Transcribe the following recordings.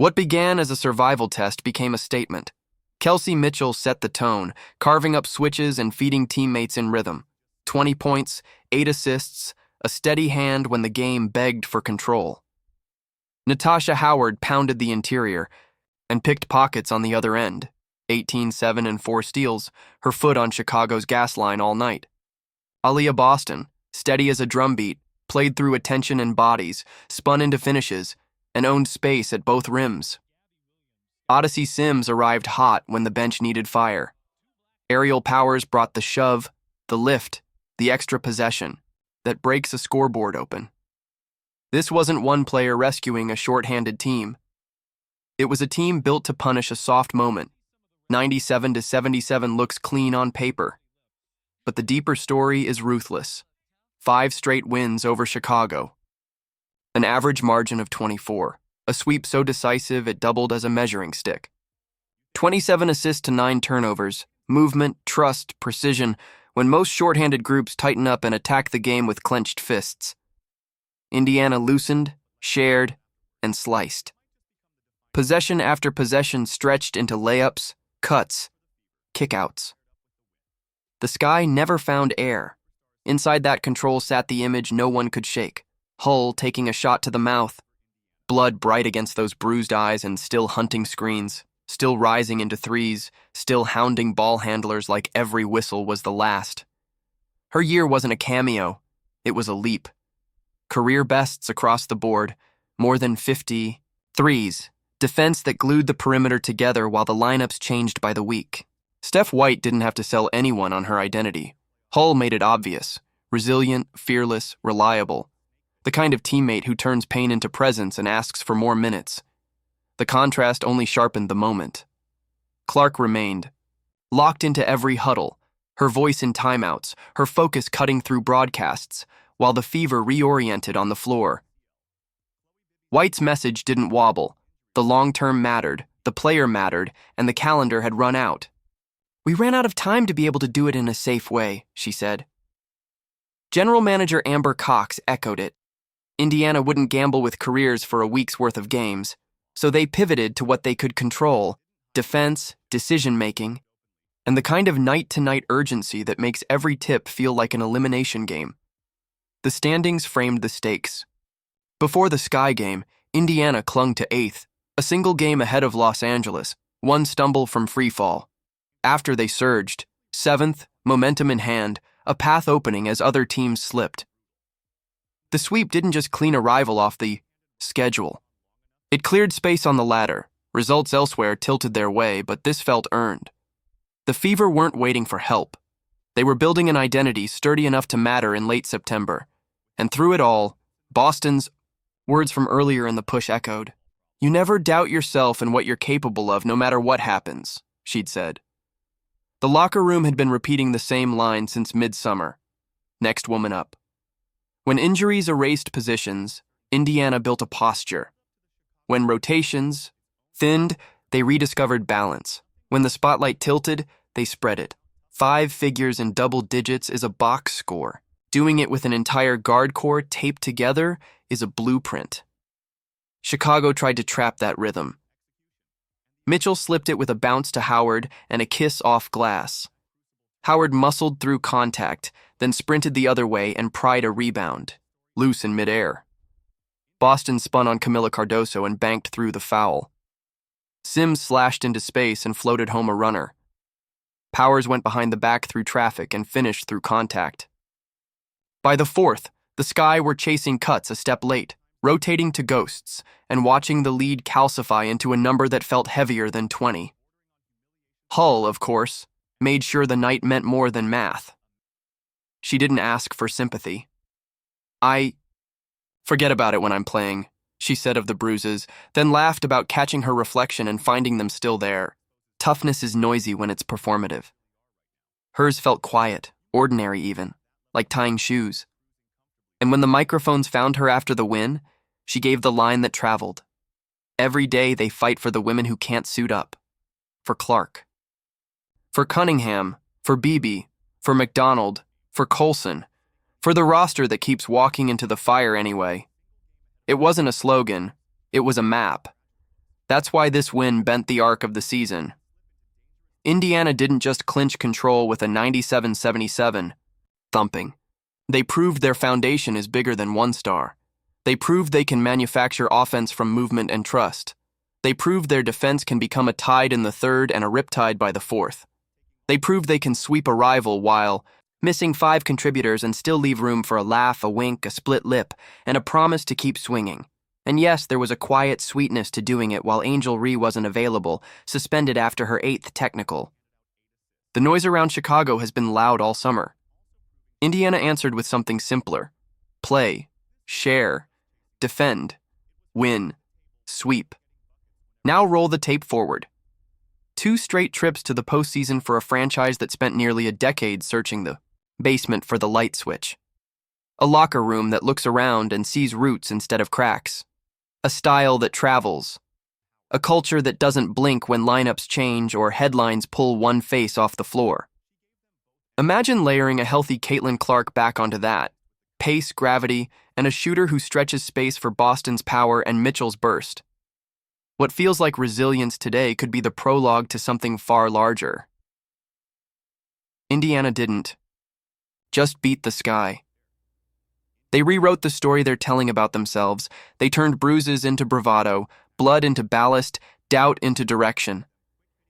What began as a survival test became a statement. Kelsey Mitchell set the tone, carving up switches and feeding teammates in rhythm. 20 points, 8 assists, a steady hand when the game begged for control. Natasha Howard pounded the interior and picked pockets on the other end. 18, 7, and 4 steals, her foot on Chicago's gas line all night. Aaliyah Boston, steady as a drumbeat, played through attention and bodies, spun into finishes, and owned space at both rims. Odyssey Sims arrived hot when the bench needed fire. Aerial Powers brought the shove, the lift, the extra possession that breaks a scoreboard open. This wasn't one player rescuing a short-handed team. It was a team built to punish a soft moment. 97-77 looks clean on paper. But the deeper story is ruthless. 5 straight wins over Chicago. An average margin of 24. A sweep so decisive it doubled as a measuring stick. 27 assists to 9 turnovers. Movement, trust, precision, when most short-handed groups tighten up and attack the game with clenched fists. Indiana loosened, shared, and sliced. Possession after possession stretched into layups, cuts, kickouts. The sky never found air. Inside that control sat the image no one could shake. Hull taking a shot to the mouth. Blood bright against those bruised eyes and still hunting screens, still rising into threes, still hounding ball handlers like every whistle was the last. Her year wasn't a cameo, it was a leap. Career bests across the board, more than 50 threes, defense that glued the perimeter together while the lineups changed by the week. Steph White didn't have to sell anyone on her identity. Hull made it obvious, resilient, fearless, reliable. The kind of teammate who turns pain into presence and asks for more minutes. The contrast only sharpened the moment. Clark remained, locked into every huddle, her voice in timeouts, her focus cutting through broadcasts, while the fever reoriented on the floor. White's message didn't wobble. The long-term mattered, the player mattered, and the calendar had run out. "We ran out of time to be able to do it in a safe way," she said. General Manager Amber Cox echoed it. Indiana wouldn't gamble with careers for a week's worth of games, so they pivoted to what they could control: defense, decision-making, and the kind of night-to-night urgency that makes every tip feel like an elimination game. The standings framed the stakes. Before the Sky game, Indiana clung to 8th, a single game ahead of Los Angeles, one stumble from free fall. After they surged, 7th, momentum in hand, a path opening as other teams slipped. The sweep didn't just clean a rival off the schedule. It cleared space on the ladder. Results elsewhere tilted their way, but this felt earned. The Fever weren't waiting for help. They were building an identity sturdy enough to matter in late September. And through it all, Boston's words from earlier in the push echoed. "You never doubt yourself and what you're capable of no matter what happens," she'd said. The locker room had been repeating the same line since midsummer. Next woman up. When injuries erased positions, Indiana built a posture. When rotations thinned, they rediscovered balance. When the spotlight tilted, they spread it. 5 figures in double digits is a box score. Doing it with an entire guard corps taped together is a blueprint. Chicago tried to trap that rhythm. Mitchell slipped it with a bounce to Howard and a kiss off glass. Howard muscled through contact, then sprinted the other way and pried a rebound, loose in midair. Boston spun on Camila Cardoso and banked through the foul. Sims slashed into space and floated home a runner. Powers went behind the back through traffic and finished through contact. By the 4th, the Sky were chasing cuts a step late, rotating to ghosts, and watching the lead calcify into a number that felt heavier than 20. Hull, of course, made sure the night meant more than math. She didn't ask for sympathy. "I forget about it when I'm playing," she said of the bruises, then laughed about catching her reflection and finding them still there. Toughness is noisy when it's performative. Hers felt quiet, ordinary even, like tying shoes. And when the microphones found her after the win, she gave the line that traveled. Every day they fight for the women who can't suit up. For Clark. For Cunningham. For Beebe. For McDonald. For Colson. For the roster that keeps walking into the fire anyway. It wasn't a slogan. It was a map. That's why this win bent the arc of the season. Indiana didn't just clinch control with a 97-77 thumping. They proved their foundation is bigger than one star. They proved they can manufacture offense from movement and trust. They proved their defense can become a tide in the third and a riptide by the fourth. They proved they can sweep a rival while missing 5 contributors and still leave room for a laugh, a wink, a split lip, and a promise to keep swinging. And yes, there was a quiet sweetness to doing it while Angel Ree wasn't available, suspended after her 8th technical. The noise around Chicago has been loud all summer. Indiana answered with something simpler. Play, share, defend, win, sweep. Now roll the tape forward. 2 straight trips to the postseason for a franchise that spent nearly a decade searching the basement for the light switch. A locker room that looks around and sees roots instead of cracks. A style that travels. A culture that doesn't blink when lineups change or headlines pull one face off the floor. Imagine layering a healthy Caitlin Clark back onto that. Pace, gravity, and a shooter who stretches space for Boston's power and Mitchell's burst. What feels like resilience today could be the prologue to something far larger. Indiana didn't just beat the sky. They rewrote the story they're telling about themselves. They turned bruises into bravado, blood into ballast, doubt into direction.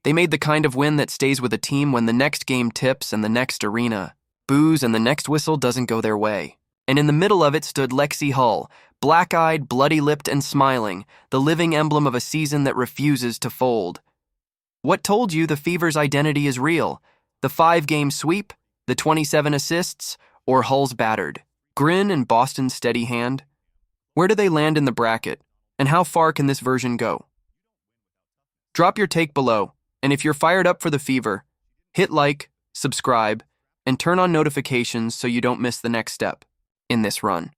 They made the kind of win that stays with a team when the next game tips and the next arena boos and the next whistle doesn't go their way. And in the middle of it stood Lexie Hull, black-eyed, bloody-lipped, and smiling, the living emblem of a season that refuses to fold. What told you the Fever's identity is real? The 5-game sweep? The 27 assists? Or Hull's battered grin and Boston's steady hand? Where do they land in the bracket? And how far can this version go? Drop your take below, and if you're fired up for the Fever, hit like, subscribe, and turn on notifications so you don't miss the next step in this run.